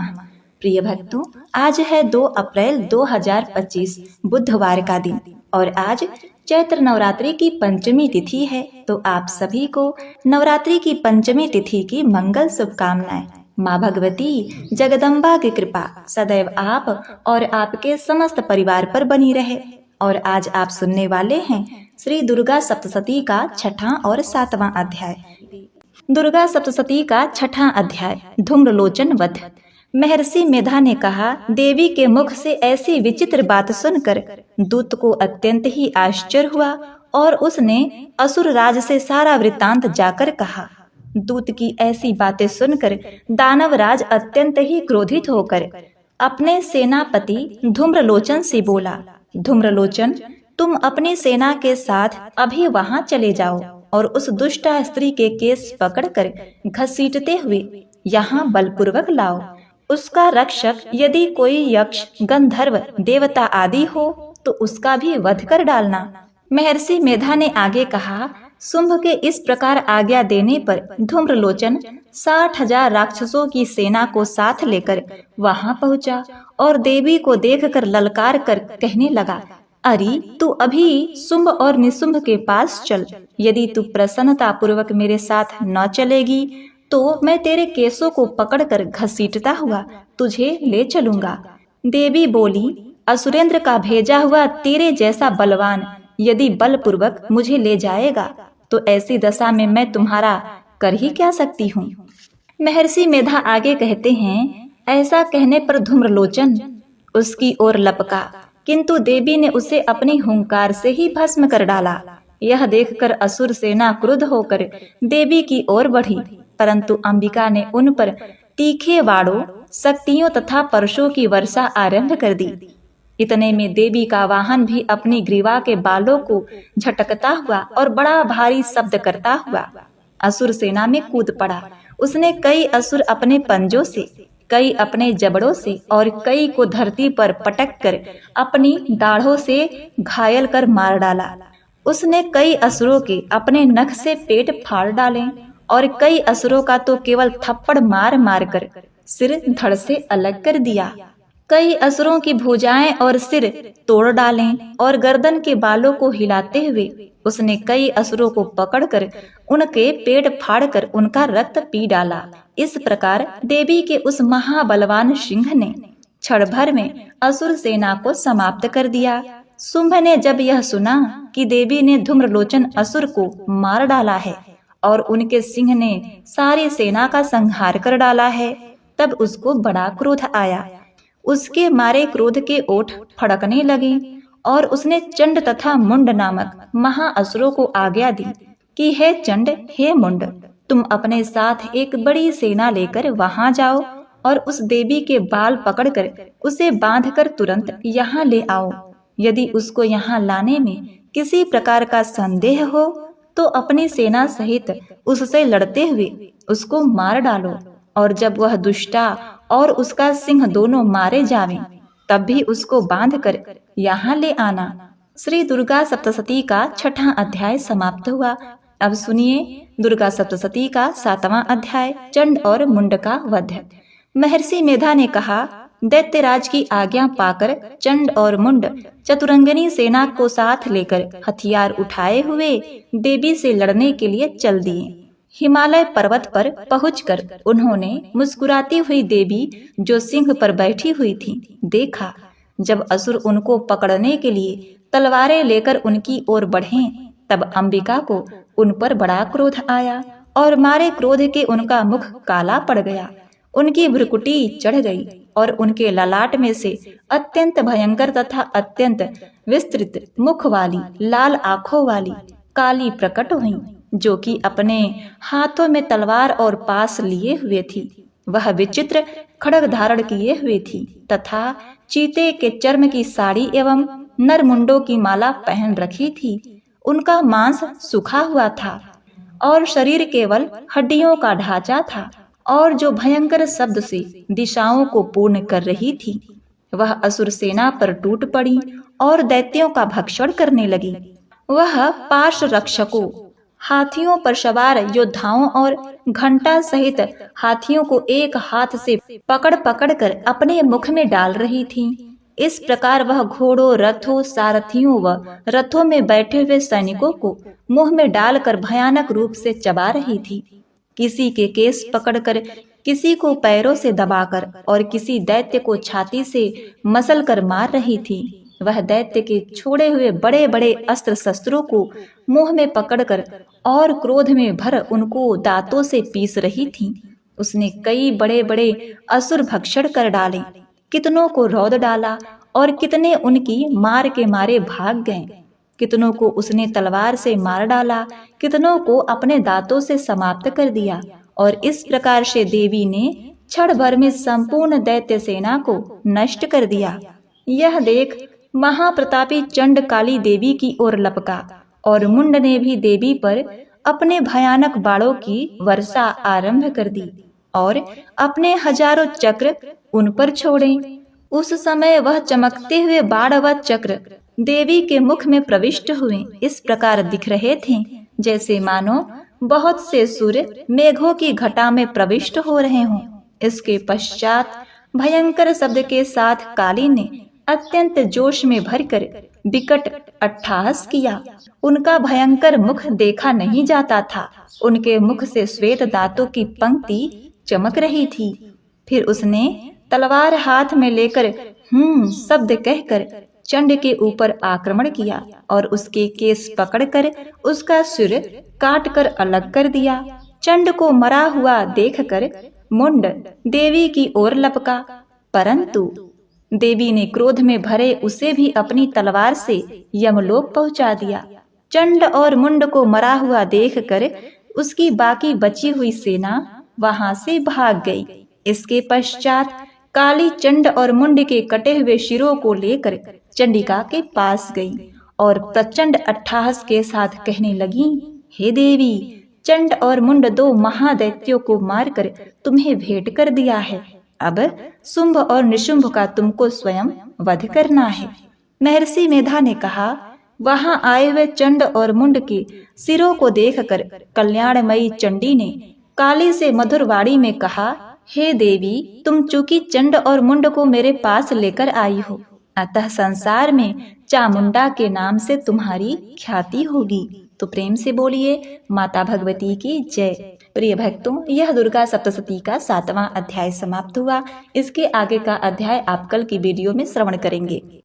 नमः। प्रिय भक्तों, आज है 2 अप्रैल 2025 बुधवार का दिन और आज चैत्र नवरात्रि की पंचमी तिथि है। तो आप सभी को नवरात्रि की पंचमी तिथि की मंगल शुभकामनाएं। माँ भगवती जगदम्बा की कृपा सदैव आप और आपके समस्त परिवार पर बनी रहे। और आज आप सुनने वाले हैं श्री दुर्गा सप्तशती का 6वां और 7वां अध्याय। दुर्गा सप्तशती का 6वां अध्याय धूम्रलोचन वध। महर्षि मेधा ने कहा, देवी के मुख से ऐसी विचित्र बात सुनकर दूत को अत्यंत ही आश्चर्य हुआ और उसने असुर राज से सारा वृत्तांत जाकर कहा। दूत की ऐसी बातें सुनकर दानवराज अत्यंत ही क्रोधित होकर अपने सेनापति धूम्रलोचन से बोला, धूम्रलोचन, तुम अपनी सेना के साथ अभी वहां चले जाओ और उस दुष्टा स्त्री के केस पकड़कर घसीटते हुए यहाँ बलपूर्वक लाओ। उसका रक्षक यदि कोई यक्ष, गंधर्व, देवता आदि हो तो उसका भी वध कर डालना। महर्षि मेधा ने आगे कहा, शुंभ के इस प्रकार आज्ञा देने पर धूम्रलोचन 60,000 राक्षसों की सेना को साथ लेकर वहां पहुंचा और देवी को देखकर ललकार कर कहने लगा, अरे तू अभी शुंभ और निशुंभ के पास चल। यदि तू प्रसन्नता पूर्वक मेरे साथ न चलेगी तो मैं तेरे केसों को पकड़कर घसीटता हुआ तुझे ले चलूंगा। देवी बोली, असुरेंद्र का भेजा हुआ तेरे जैसा बलवान यदि बलपूर्वक मुझे ले जाएगा तो ऐसी दशा में मैं तुम्हारा कर ही क्या सकती हूँ। महर्षि मेधा आगे कहते हैं, ऐसा कहने पर धूम्रलोचन उसकी ओर लपका, किंतु देवी ने उसे अपनी हुंकार से ही भस्म कर डाला। यह देखकर असुर सेना क्रुद्ध होकर देवी की ओर बढ़ी, परंतु अंबिका ने उन पर तीखे वाड़ों, शक्तियों तथा परशों की वर्षा आरंभ कर दी। इतने में देवी का वाहन भी अपनी ग्रीवा के बालों को झटकता हुआ और बड़ा भारी शब्द करता हुआ असुर सेना में कूद पड़ा। उसने कई असुर अपने पंजों से, कई अपने जबड़ों से और कई को धरती पर पटक कर अपनी दाढ़ों से घायल कर मार डाला। उसने कई असुरों के अपने नख से पेट फाड़ डाले और कई असुरों का तो केवल थप्पड़ मार मार कर सिर धड़ से अलग कर दिया। कई असुरों की भुजाएं और सिर तोड़ डाले और गर्दन के बालों को हिलाते हुए उसने कई असुरों को पकड़कर उनके पेट फाड़कर उनका रक्त पी डाला। इस प्रकार देवी के उस महाबलवान सिंह ने क्षण भर में असुर सेना को समाप्त कर दिया। शुंभ ने जब यह सुना कि देवी ने धूम्रलोचन असुर को मार डाला है और उनके सिंह ने सारी सेना का संहार कर डाला है, तब उसको बड़ा क्रोध आया। उसके मारे क्रोध के ओठ फड़कने लगे और उसने चंड तथा मुंड नामक महाअसुरों को आज्ञा दी कि हे चंड, हे मुंड, तुम अपने साथ एक बड़ी सेना लेकर वहां जाओ और उस देवी के बाल पकड़कर उसे बांधकर तुरंत यहाँ ले आओ। यदि उसको यहाँ लाने में किसी प्रकार का संदेह हो तो अपनी सेना सहित उससे लड़ते हुए उसको मार डालो और जब वह दुष्टा और उसका सिंह दोनों मारे जावें तब भी उसको बांधकर यहाँ ले आना। श्री दुर्गा सप्तशती का 6वां अध्याय समाप्त हुआ। अब सुनिए दुर्गा सप्तशती का 7वां अध्याय चंड और मुंड का वध। महर्षि मेधा ने कहा, दैत्यराज की आज्ञा पाकर चंड और मुंड चतुरंगिनी सेना को साथ लेकर हथियार उठाए हुए देवी से लड़ने के लिए चल दिए। हिमालय पर्वत पर पहुंचकर उन्होंने मुस्कुराती हुई देवी जो सिंह पर बैठी हुई थी देखा। जब असुर उनको पकड़ने के लिए तलवारें लेकर उनकी ओर बढ़े तब अंबिका को उन पर बड़ा क्रोध आया और मारे क्रोध के उनका मुख काला पड़ गया। उनकी भ्रुकुटी चढ़ गई और उनके ललाट में से अत्यंत भयंकर तथा अत्यंत विस्तृत मुख वाली लाल आंखों वाली काली प्रकट हुई, जो कि अपने हाथों में तलवार और पास लिए हुए थी। वह विचित्र खड्ग धारण किए हुए थी तथा चीते के चर्म की साड़ी एवं नरमुंडों की माला पहन रखी थी। उनका मांस सूखा हुआ था और शरीर केवल हड्डियों का ढांचा था और जो भयंकर शब्द से दिशाओं को पूर्ण कर रही थी। वह असुर सेना पर टूट पड़ी और दैत्यों का भक्षण करने लगी। वह पार्श्व रक्षकों हाथियों पर सवार योद्धाओं और घंटा सहित हाथियों को एक हाथ से पकड़ पकड़ कर अपने मुख में डाल रही थीं। इस प्रकार वह घोड़ों, रथों, सारथियों व रथों में बैठे हुए सैनिकों को मुंह में डालकर भयानक रूप से चबा रही थी। किसी के केस पकड़कर, किसी को पैरों से दबाकर और किसी दैत्य को छाती से मसल कर मार रही थी। वह दैत्य के छोड़े हुए बड़े बड़े अस्त्र शस्त्रों को मुंह में पकड़कर और क्रोध में भर उनको दांतों से पीस रही थी। उसने कई बड़े बड़े असुर भक्षण कर डाले, कितनों को रौंद डाला और कितने उनकी मार के मारे भाग गए। कितनों को उसने तलवार से मार डाला, कितनों को अपने दांतों से समाप्त कर दिया। और इस प्रकार से देवी ने क्षण भर में संपूर्ण दैत्य सेना को नष्ट कर दिया। यह देख महाप्रतापी चंड काली देवी की ओर लपका और मुंड ने भी देवी पर अपने भयानक बाणों की वर्षा आरंभ कर दी और अपने हजारों चक्र उन पर छोड़े। उस समय वह चमकते हुए बाण व चक्र देवी के मुख में प्रविष्ट हुए इस प्रकार दिख रहे थे, जैसे मानो बहुत से सूर्य मेघों की घटा में प्रविष्ट हो रहे हों। इसके पश्चात भयंकर शब्द के साथ काली ने अत्यंत जोश में भरकर विकट अट्टहास किया। उनका भयंकर मुख देखा नहीं जाता था। उनके मुख से श्वेत दांतों की पंक्ति चमक रही थी। फिर उसने तलवार हाथ में लेकर शब्द कहकर चंड के ऊपर आक्रमण किया और उसके केस पकड़कर उसका सिर काट कर अलग कर दिया। चंड को मरा हुआ देखकर मुंड देवी की ओर लपका, परंतु देवी ने क्रोध में भरे उसे भी अपनी तलवार से यमलोक पहुंचा दिया। चंड और मुंड को मरा हुआ देखकर उसकी बाकी बची हुई सेना वहां से भाग गई। इसके पश्चात काली चंड और मुंड के कटे हुए शिरों को लेकर चंडिका के पास गई और प्रचंड अट्टहास के साथ कहने लगी, हे देवी, चंड और मुंड दो महादैत्यों को मारकर तुम्हें भेंट कर दिया है। अब शुंभ और निशुंभ का तुमको स्वयं वध करना है। महर्षि मेधा ने कहा, वहां आए हुए चंड और मुंड के सिरों को देखकर कल्याणमयी चंडी ने काली से मधुर वाणी में कहा, हे देवी, तुम चूंकि चंड और मुंड को मेरे पास लेकर आई हो, अतः संसार में चामुंडा के नाम से तुम्हारी ख्याति होगी। तो प्रेम से बोलिए माता भगवती की जय। प्रिय भक्तों, यह दुर्गा सप्तशती का 7वां अध्याय समाप्त हुआ। इसके आगे का अध्याय आप कल की वीडियो में श्रवण करेंगे।